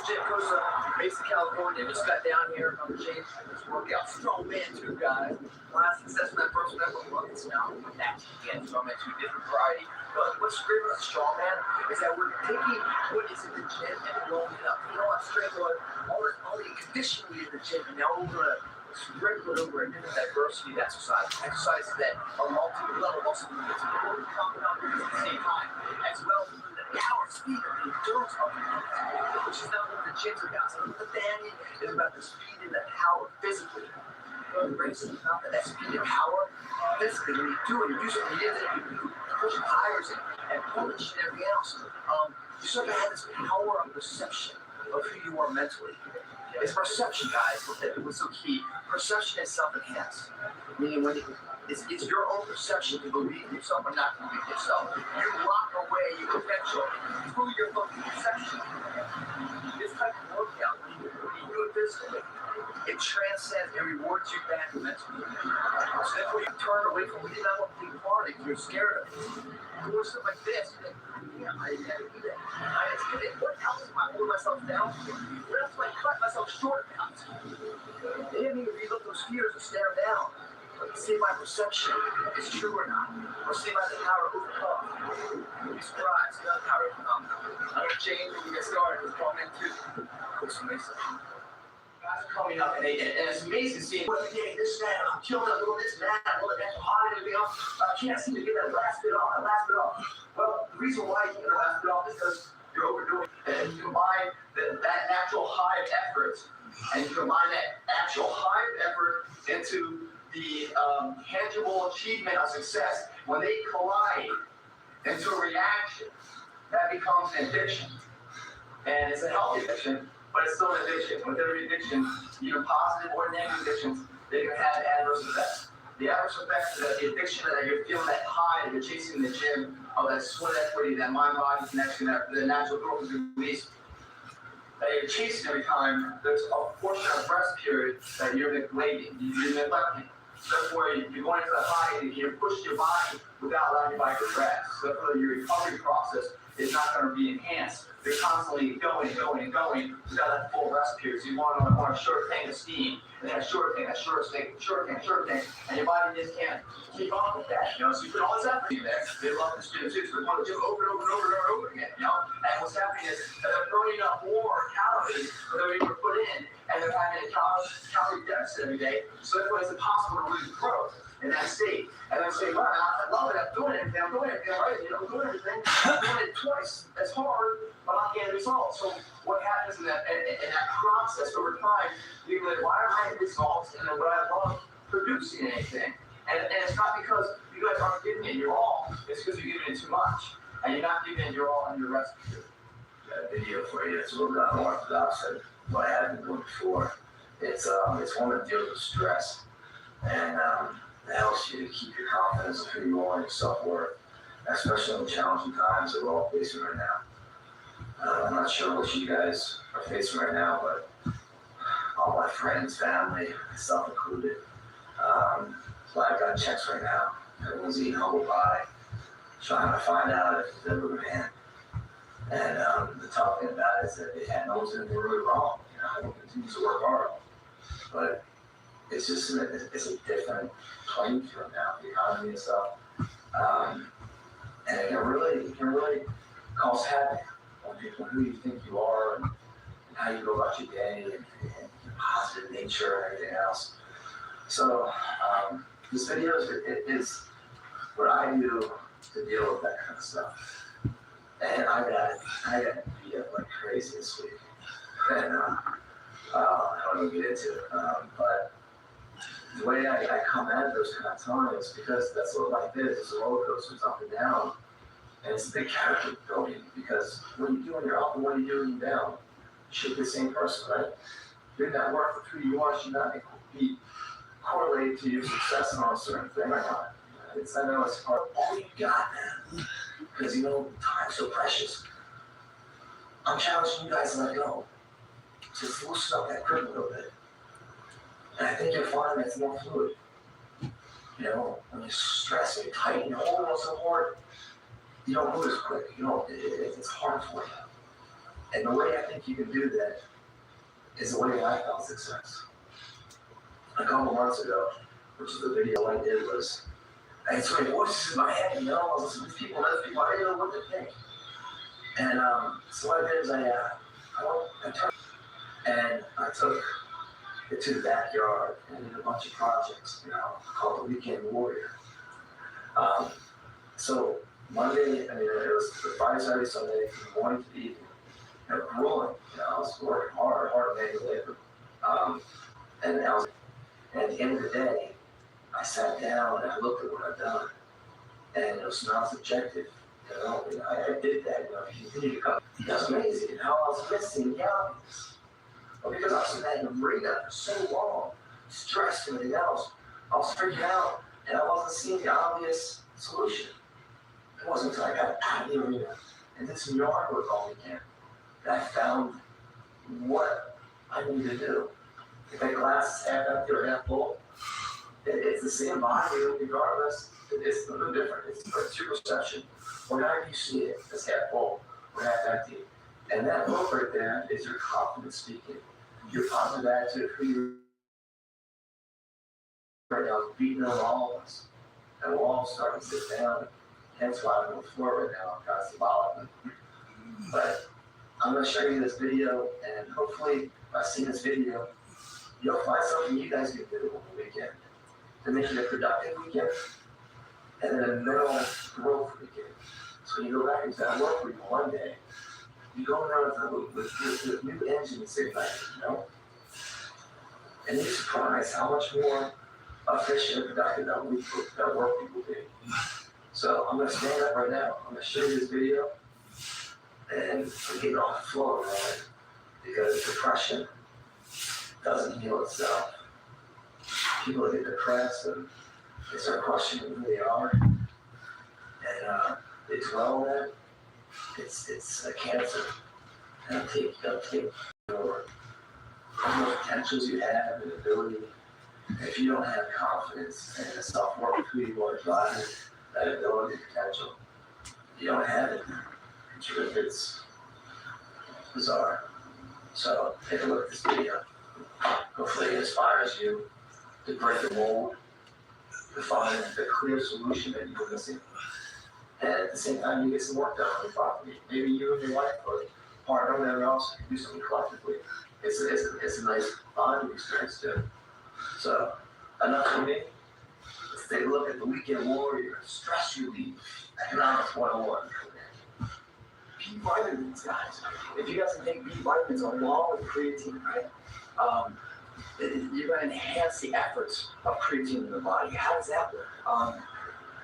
Jim goes to Mesa, California. Just got down here. I'm changed this workout. Strong man, too, guys. Last success in that first level. It's now that's again. Strong man, 2 different variety. But what's great about strong man is that we're taking what is in the gym and blowing it up. You know what? Straight away, all the conditioning in the gym, and now we're going to sprinkle it over a different diversity of exercises that are multi-level, also movements, compound movements at the same time, as well as the power, speed, and the endurance of it, which is not what the gym's about. So the banding is about the speed and the power physically. It brings about that speed and power physically. When you do it, you use it, you push tires and pull and shit and everything else. You start to have this power of perception of who you are mentally. It's perception, guys. What's so key? Perception is self-enhanced. Meaning when it's your own perception to believe in yourself or not to believe in yourself. You lock away your potential through your fucking perception. This type of workout, when you do it physically, it transcends and rewards you back mentally. So therefore you turn away from what you not want to be part of, you're scared of it. Doing stuff like this, you think, yeah, I never do that. What else am I holding myself down for? What else am I cutting myself short about? They didn't even relook those fears or stare down. See if my perception is true or not. Or see if I have the power to overcome. You'll be surprised. You have the power to overcome. I'm going to change when we get started. We're coming into what's amazing. Guys are coming up and it's amazing seeing what I'm getting this, that, I'm killing up, doing this, that, all the extra hot and everything else. I can't seem to get that last bit off. Well, the reason why you get the last bit off is because you're overdoing it. And you combine that natural high of effort, and you combine that actual high of effort into the tangible achievement of success. When they collide into a reaction, that becomes an addiction. And it's a healthy addiction, but it's still an addiction. With every addiction, either positive or negative addictions, they can have adverse effects. The adverse effects is that the addiction that you're feeling that high that you're chasing in the gym, of that sweat equity, that mind-body connection, that the natural growth is released, that you're chasing every time, there's a portion of rest period that you're neglecting, you're neglecting. That's where you're going into that body and you're pushing your body without allowing your body to rest. So that's where your recovery process is not going to be enhanced. You're constantly going and going and going without that full rest period. So you want a short tank of steam, and then a short tank, and your body just can't keep up with that, you know. So you put all this effort in there. They love the students too, so they want to do it over and over and over and over again, you know. And what's happening is that they're burning up more calories than they're able to put in, and they're having a calorie deficit every day. So that's why it's impossible to lose growth in that state. And then say, wow, I love it, I'm doing everything, right? You know, I'm doing everything. I'm doing it twice as hard, but I'm not getting results. So what happens in that process over time, you're like, why am I getting results? And then what I love producing anything. And it's not because you guys aren't giving it your all, it's because you're giving it too much. And you're not giving it your all in your rest period. Got a video for you. It's a little bit unorthodox than what I had been doing before. It's one that deals with stress. And it helps you to keep your confidence of who you are and your self-worth, especially in challenging times that we're all facing right now. I'm not sure what you guys are facing right now, but all my friends, family, myself included, so I've got checks right now. Everyone's eating humble pie, trying to find out if it's ever going to end. And the tough thing about it is that no one's going to be really wrong. You know, everyone continues to work hard, but it's just it's a different playing field now, the economy and stuff. And it can really cause havoc on people, who you think you are and how you go about your day and your positive nature and everything else. So this video is what I do to deal with that kind of stuff. And I got beat up like crazy this week. And I don't even get into it, but the way I come at those kind of times, because that's what life is. It's a roller coaster, it's up and down. And it's a big character building, because when you do when you're up and when you do when you're down, you should be the same person, right? Your net worth of who you are should not be correlated to your success on a certain thing or not. I know it's part of all you got, man. Because you know, time's so precious. I'm challenging you guys to let go. Just loosen up that grip a little bit. And I think you'll find that it's more fluid. You know, when you're stressed and you're tight and you're holding on so hard, you don't move as quick. You know, it's hard for you. And the way I think you can do that is the way I found success. A couple months ago, which is the video I did, was I had so many voices in my head, you know, I was listening to people, I didn't know what to think. And so what I did is I turned and I took it to the backyard and did a bunch of projects, you know, called the Weekend Warrior. So Monday, it was the Friday, Saturday, Sunday, from the morning to the evening. You know, grueling, you know, I was working hard manual labor. And at the end of the day, I sat down and I looked at what I've done. And it was not subjective. You know, I did that, you know, if you continue to come. That's amazing. How I was missing realities. Well, because I was in that arena for so long, stressed and everything else, I was freaking out and I wasn't seeing the obvious solution. It wasn't until I got out of the arena and did some yard work all weekend that I found what I needed to do. If that glass is half empty or half full, it's the same body regardless. It's no different. It's your perception. Whenever you see it, it's half full or half empty. And that look right there is your confidence speaking. Your positive attitude of who you are right now is beating on all of us. And we'll all start to sit down. Hence why I'm on the floor right now. I'm kind of symbolic. But I'm going to show you this video, and hopefully, by seeing this video, you'll find something you guys can do on the weekend to make it a productive weekend and then a minimal growth weekend. So you go back into that work week one day, you go there with new engine signature, you know? And you're surprised how much more efficient and productive that work week will be. So I'm going to stand up right now. I'm going to show you this video and I'm getting off the floor, right? Because depression doesn't heal itself. People that get depressed and they start questioning who they are, and they dwell on that. It's a cancer, and it'll take over how much potentials you have and ability If you don't have confidence in the self-worth of who you are driving, that ability, potential, you don't have it. It's bizarre. So take a look at this video. Hopefully it inspires you to break the mold, to find the clear solution that you're missing. And at the same time, you get some work done on the property. Maybe you and your wife or partner or whatever else can do something collectively. It's a nice bonding experience too. So, enough for me. Let's take a look at the Weekend Warrior Stress Relief Economics 101. B vitamins, guys. If you guys can take B vitamins along with creatine, right? You're going to enhance the efforts of creatine in the body. How does that work?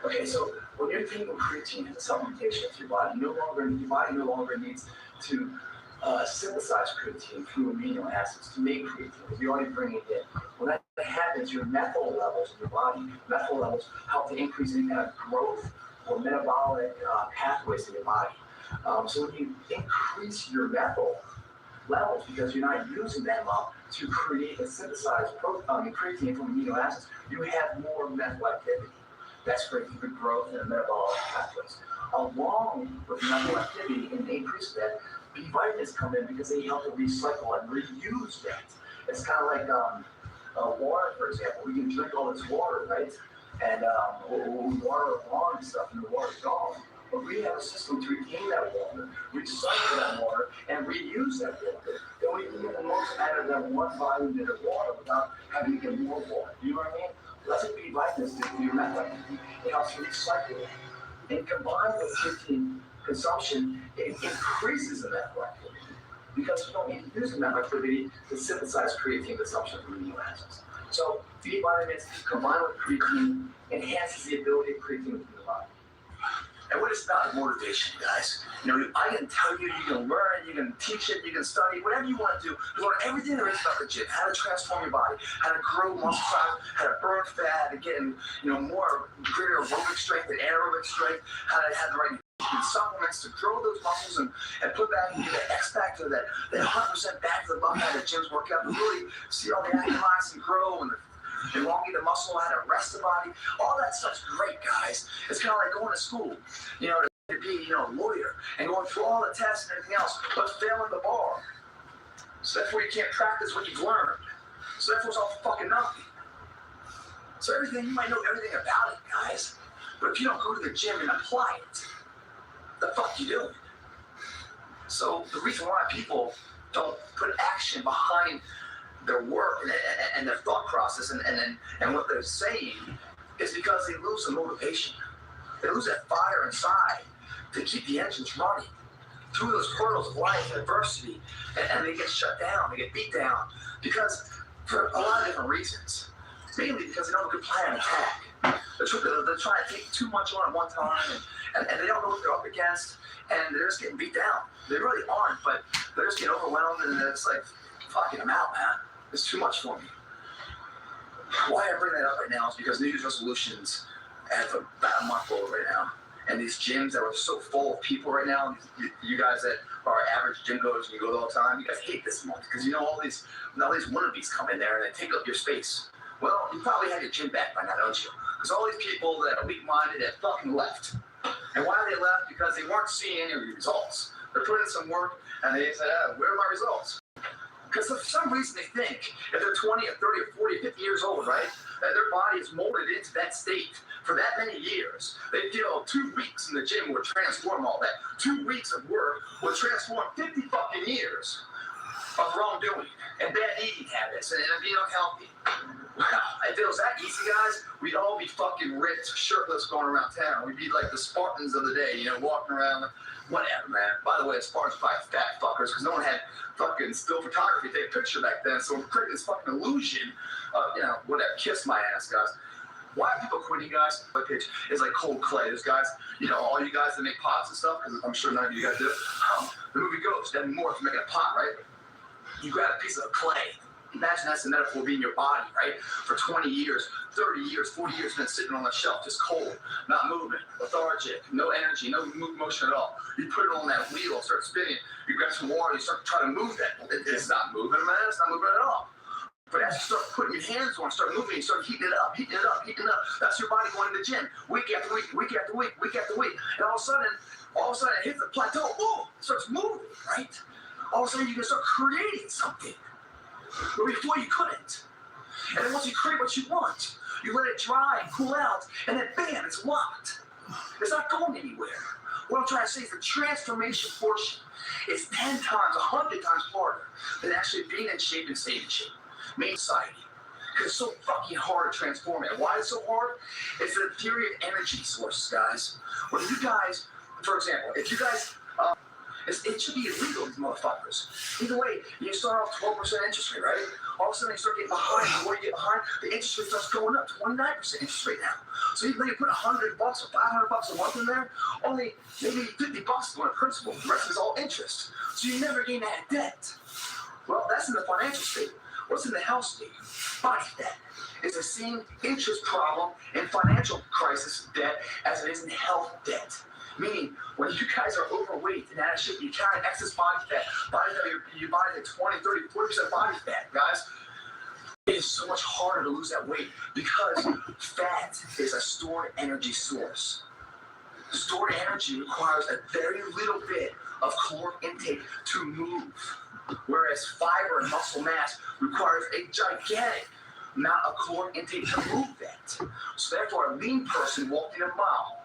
Okay, so when you're taking creatine as a supplementation to your body, your body no longer needs to synthesize creatine through amino acids to make creatine, because you already bring it in. When that happens, your methyl levels in your body, methyl levels help to increase any kind of growth or metabolic pathways in your body. So when you increase your methyl levels, because you're not using them up to create and synthesize creatine from amino acids, you have more methyl activity. That's great for the growth and metabolic pathways. Along with methyl activity and the increase of that, B vitamins come in because they help to recycle and reuse that. It's kind of like water, for example. We can drink all this water, right? And we water our lawn and stuff, and the water's gone. But we have a system to retain that water, recycle that water, and reuse that water. Then we can get the most out of that one volume of water without having to get more water. You know what I mean? That's what B vitamins do for your methyl. It helps you recycle it. And combined with creatine consumption, it increases the methyl activity, because you don't need to use the methyl activity to synthesize creatine consumption from amino acids. So B vitamins combined with creatine enhances the ability of creatine within the body. And what it's about is motivation, guys. You know, I can tell you, you can learn, you can teach it, you can study, whatever you want to do. You learn everything there is about the gym, how to transform your body, how to grow muscle size, how to burn fat, how to get more greater aerobic strength and anaerobic strength, how to have the right supplements to grow those muscles and put back and get that X factor, that 100% back to the bump, how the gyms work out, to really see all the active and grow and elongate the muscle, how to rest the body. All that stuff's great, guys. It's kind of like going to school, to be, a lawyer and going through all the tests and everything else, but failing the bar. So that's where you can't practice what you've learned. So that's what's all fucking nothing. So you might know everything about it, guys, but if you don't go to the gym and apply it, the fuck you doing? So the reason why people don't put action behind their work and their thought process and what they're saying is because they lose the motivation. They lose that fire inside to keep the engines running through those hurdles of life, adversity, and they get shut down, they get beat down, because for a lot of different reasons. Mainly because they don't have a good plan of attack. They're trying to take too much on at one time, and they don't know what they're up against, and they're just getting beat down. They really aren't, but they're just getting overwhelmed, and it's like, fucking, I'm out, man. It's too much for me. Why I bring that up right now is because New Year's resolutions have about a month old right now. And these gyms that are so full of people right now, you guys that are average gym goers and you go there all the time, you guys hate this month because all these wannabes come in there and they take up your space. Well, you probably have your gym back by now, don't you? Because all these people that are weak-minded have fucking left. And why they left? Because they weren't seeing any results. They're putting in some work and they said, where are my results? Because for some reason they think if they're 20 or 30 or 40, 50 years old, right, that their body is molded into that state for that many years. They feel 2 weeks in the gym would transform all that. 2 weeks of work would transform 50 fucking years of wrongdoing and bad eating habits and being unhealthy. Wow, if it was that easy, guys, we'd all be fucking ripped, shirtless going around town. We'd be like the Spartans of the day, walking around, whatever, man. By the way, Spartans probably fat fuckers, because no one had fucking still photography to take a picture back then, so we're creating this fucking illusion of, whatever, kiss my ass, guys. Why are people quitting, guys? My pitch is like cold clay. There's guys, all you guys that make pots and stuff, because I'm sure none of you guys do. The movie goes, then more for making a pot, right? You grab a piece of clay. Imagine that's the metaphor being your body, right? For 20 years, 30 years, 40 years, been sitting on the shelf, just cold, not moving, lethargic, no energy, no motion at all. You put it on that wheel, start spinning. You grab some water, you start trying to move that. It's not moving, man. It's not moving at all. But as you start putting your hands on, start moving, you start heating it up. That's your body going to the gym week after week, week after week, week after week. And all of a sudden it hits the plateau. Boom! It starts moving, right? All of a sudden you can start creating something where before you couldn't. And then once you create what you want, you let it dry and cool out, and then bam, it's locked. It's not going anywhere. What I'm trying to say is the transformation portion is 10 times, 100 times harder than actually being in shape and staying in shape. Main society. Because it's so fucking hard to transform it. And why it's so hard? It's the theory of energy sources, guys. When you guys, for example, if you guys, it should be illegal, these motherfuckers. Either way, you start off 12% interest rate, right? All of a sudden you start getting behind. The more you get behind, the interest rate starts going up, 29% interest rate now. So even though you put $100 or $500 a month in there, only maybe $50 going to principal. The rest is all interest. So you never gain that debt. Well, that's in the financial state. What's in the health state? Body debt. It's the same interest problem in financial crisis debt as it is in health debt. Meaning, when you guys are overweight and out of shape, you carry excess body fat. Your body at 20, 30, 40% body fat, guys. It is so much harder to lose that weight because fat is a stored energy source. Stored energy requires a very little bit of caloric intake to move, whereas fiber and muscle mass requires a gigantic amount of caloric intake to move that. So therefore, a lean person walking a mile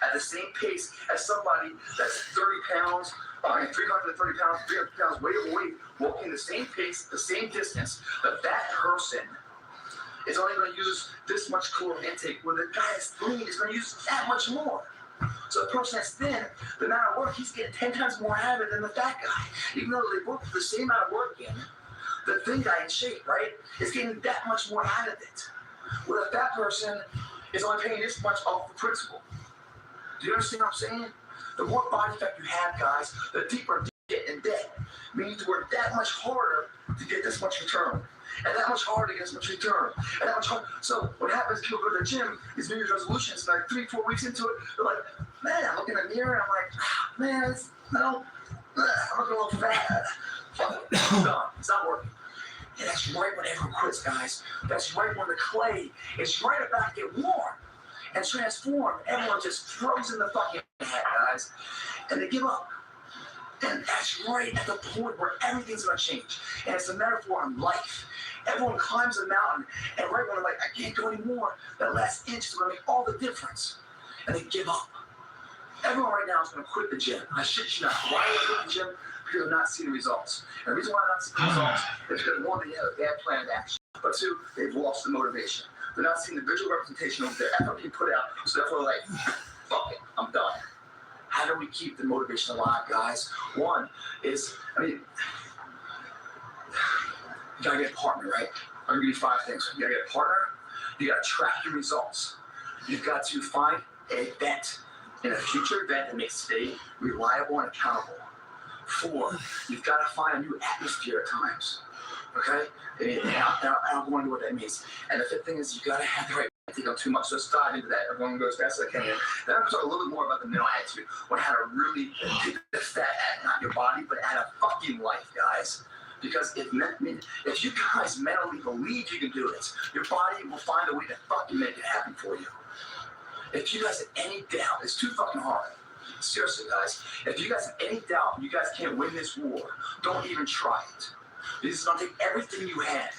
at the same pace as somebody that's 30 pounds, 330 pounds, 300 pounds, way overweight, walking the same pace, the same distance, that person is only going to use this much caloric intake, where the guy that's lean is going to use that much more. So the person that's thin, the amount of work, he's getting 10 times more out of it than the fat guy. Even though they both put the same amount of work in, the thin guy in shape, right, is getting that much more out of it. Where the fat person is only paying this much off the principal. Do you understand what I'm saying? The more body fat you have, guys, the deeper you get in debt. Meaning to work that much harder to get this much return. And that much harder to get this much return. And that much harder. So what happens, people go to the gym, these New Year's resolutions, like 3-4 weeks into it, they're like, man, I look in the mirror and I'm like, man, I'm looking a little fat. Fuck it, it's done. It's not working. And that's right when everyone quits, guys. That's right when the clay is right about to get warm and transform. Everyone just throws in the fucking hat, guys. And they give up. And that's right at the point where everything's going to change. And it's a metaphor on life. Everyone climbs a mountain, and right when they're like, I can't go anymore, that last inch is going to make all the difference. And they give up. Everyone right now is going to quit the gym. I shit you not. Why are they quitting the gym? Because they're not seeing the results. And the reason why they're not seeing the results is because, one, they have a bad plan of action. But two, they've lost the motivation. They're not seeing the visual representation of their effort being put out. So therefore, like, fuck it, I'm done. How do we keep the motivation alive, guys? One is, you gotta get a partner, right? I'm gonna give you 5 things. You gotta get a partner. You gotta track your results. You've got to find an event, in a future event that makes today reliable and accountable. 4, you've got to find a new atmosphere at times. Okay? And I'll go into what that means. And the 5th thing is you got to have the right. I think I'm too much. Let's dive into that. Everyone go as fast as I can. Then I'm going to talk a little bit more about the mental attitude, on how to really get the fat at not your body, but at a fucking life, guys. Because if you guys mentally believe you can do it, your body will find a way to fucking make it happen for you. If you guys have any doubt, it's too fucking hard. Seriously, guys. If you guys have any doubt you guys can't win this war, don't even try it. This is going to take everything you have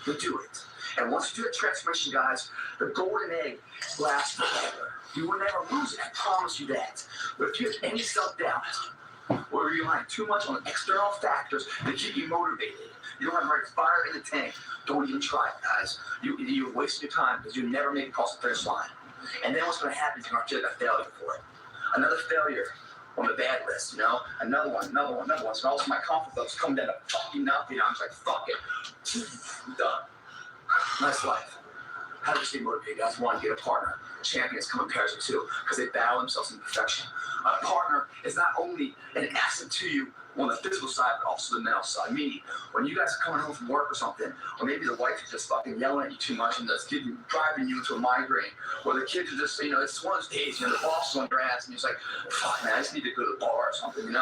to do it. And once you do that transformation, guys, the golden egg lasts forever. You will never lose it. I promise you that. But if you have any self-doubt, or you're relying too much on external factors to keep you motivated, you don't have the right fire in the tank, don't even try it, guys. You're wasting your time because you never make it across the finish line. And then what's going to happen is you're going to feel like a failure for it. Another failure on the bad list, Another one. So all of my confidence levels come down to fucking nothing. I'm just like, fuck it. I'm done. Nice life. How do you stay motivated, guys? 1, get a partner. Champions come in pairs of 2 because they battle themselves in perfection. A partner is not only an asset to you on the physical side, but also the mental side. Meaning, when you guys are coming home from work or something, or maybe the wife is just fucking yelling at you too much and that's driving you into a migraine, or the kids are just, it's one of those days, the boss is on your ass and you're just like, fuck, man, I just need to go to the bar or something,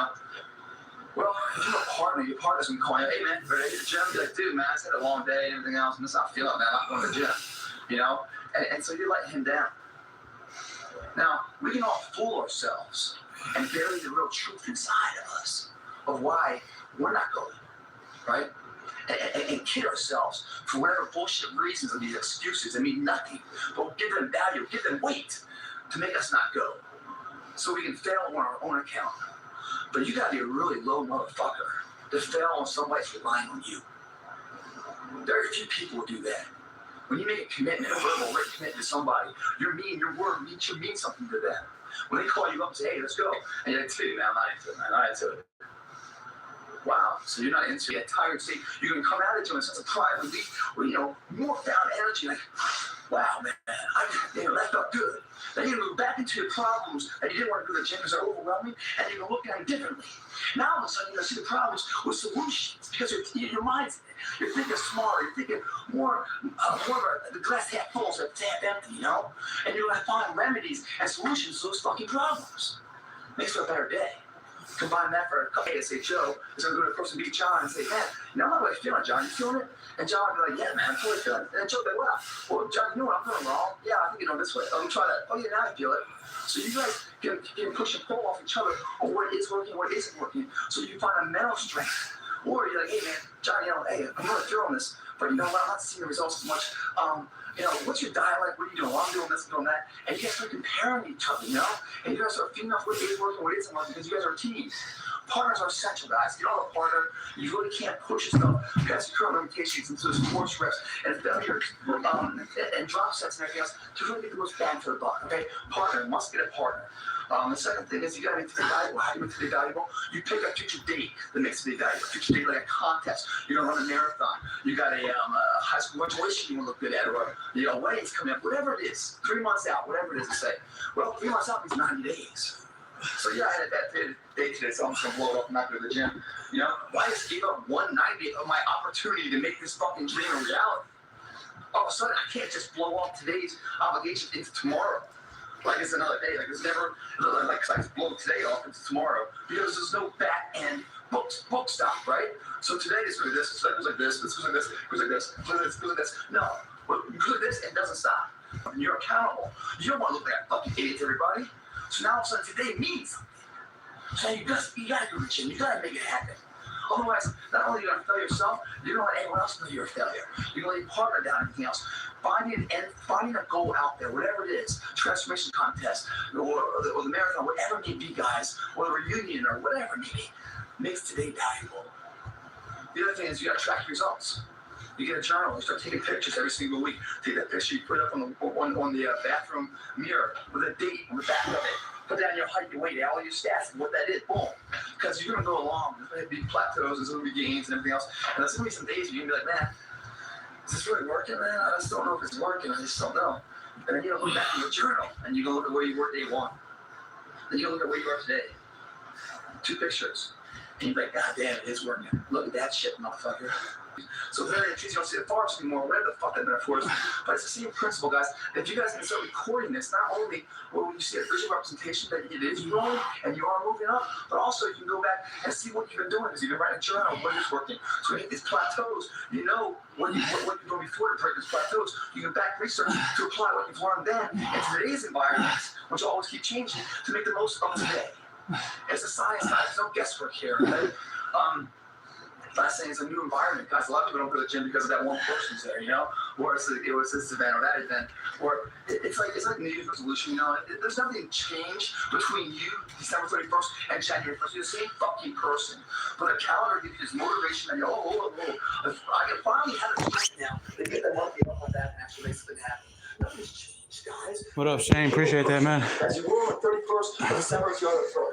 Well, Well, if you're a partner, your partner's gonna call you, hey man, ready to hit the gym? You're like, dude, man, I just had a long day and everything else, and this not feeling, man, I'm not going to the gym. You know? And so you're letting him down. Now, we can all fool ourselves and bury the real truth inside of us of why we're not going, right? And kid ourselves for whatever bullshit reasons of these excuses that mean nothing, but we'll give them value, give them weight to make us not go. So we can fail on our own account. But you gotta be a really low motherfucker to fail on somebody's relying on you. Very few people do that. When you make a commitment, a verbal written commitment to somebody, your word should mean something to them. When they call you up and say, hey, let's go, and you're like, dude, man, I'm not into it, man, I'm not into it. Wow, so you're not into it, tired state. You're gonna come out of it in a sense of pride, relief, or more found energy, like, wow, man, that felt good. Then you're gonna go back into your problems that you didn't want to go to the gym because they're overwhelming, and you're gonna look at them differently. Now all of a sudden you're gonna see the problems with solutions because your mind's in it. You're thinking smarter, you're thinking more of the glass half full instead of half empty, And you're gonna find remedies and solutions to those fucking problems. Makes for a better day. Combine that for a couple days, say Joe is going to go to the person beat John and say, man, how do I feel, John? You feeling it? And John would be like, yeah, man, I'm totally feeling it. And then Joe would be like, well, John, you know what I'm doing wrong? Yeah, I think this way. Let me try that. Oh, yeah, now I feel it. So you guys can push and pull off each other on what is working, what isn't working, so you find a mental strength. Or you're like, hey, man, John, hey, I'm really feeling this, but I'm not seeing the results as much. What's your diet like? What are you doing? Well, I'm doing this and doing that. And you guys start comparing each other, And you guys start figuring out what is working, what isn't working, because you guys are teams. Partners are essential, guys. You don't have a partner, you really can't push yourself. You guys current limitations into those force reps and failures and drop sets and everything else to really get the most bang for the buck, okay? Partner, must get a partner. The second thing is you got to make today valuable. How do you make today valuable? You pick a future date that makes today valuable. A future date like a contest. You're going to run a marathon. You got a high school graduation you want to look good at, or weddings coming up, whatever it is. 3 months out, whatever it is to say. Well, 3 months out means 90 days. So yeah, I had that day today, so I'm just going to blow it up and not go to the gym. Why just give up 1/90 of my opportunity to make this fucking dream a reality? All of a sudden, I can't just blow off today's obligation into tomorrow. Like it's another day. Like it's never, like I just blow today off into tomorrow because there's no back end book stop, right? So today is really this, it goes like this, this goes like this, goes like this, goes like this, goes like this. No, you do this, it doesn't stop. And you're accountable. You don't want to look like a fucking idiot to everybody. So now all of a sudden today means something. So you gotta go to the gym, you gotta make it happen. Otherwise, not only are you going to fail yourself, you're going to let anyone else know you're a failure. You're going to let your partner down, everything else. Finding a goal out there, whatever it is, transformation contest, or the marathon, whatever it may be, guys, or the reunion, or whatever it may be, makes today valuable. The other thing is you got to track your results. You get a journal, you start taking pictures every single week. Take that picture, you put it up on the bathroom mirror with a date on the back of it. Put down your height, your weight, all your stats, and what that is, boom. Because you're going to go along. There's going to be plateaus, there's going to be gains and everything else. And there's going to be some days where you're going to be like, man, is this really working, man? I just don't know if it's working. I just don't know. And then you're going to look back in your journal, and you're going to look at where you were day one. Then you're going to look at where you are today. 2 pictures. And you're like, God damn, it is working. Look at that shit, motherfucker. So very trees, you don't see the forest anymore, whatever the fuck that metaphor is. But it's the same principle, guys. If you guys can start recording this, not only will you see a visual representation that it is growing and you are moving up, but also you can go back and see what you've been doing because you've been writing a journal, what is working. So when you hit these plateaus, you know what you're doing before to break these plateaus. You can back research to apply what you've learned then into today's environments, which always keep changing, to make the most of today. It's a science, there's no guesswork here, okay? Last thing is a new environment, guys. A lot of people don't go to the gym because of that one person's there, or it's this event or that event, or it's like New Year's resolution, There's nothing changed between you, December 31st, and January 1st. You're the same fucking person, but a calendar gives you this motivation, and I can finally have a strength now to get the monkey up on that and actually make something happen. Nothing's changed, guys. What up, Shane? Appreciate that, man. As you roll on the 31st of December, it's your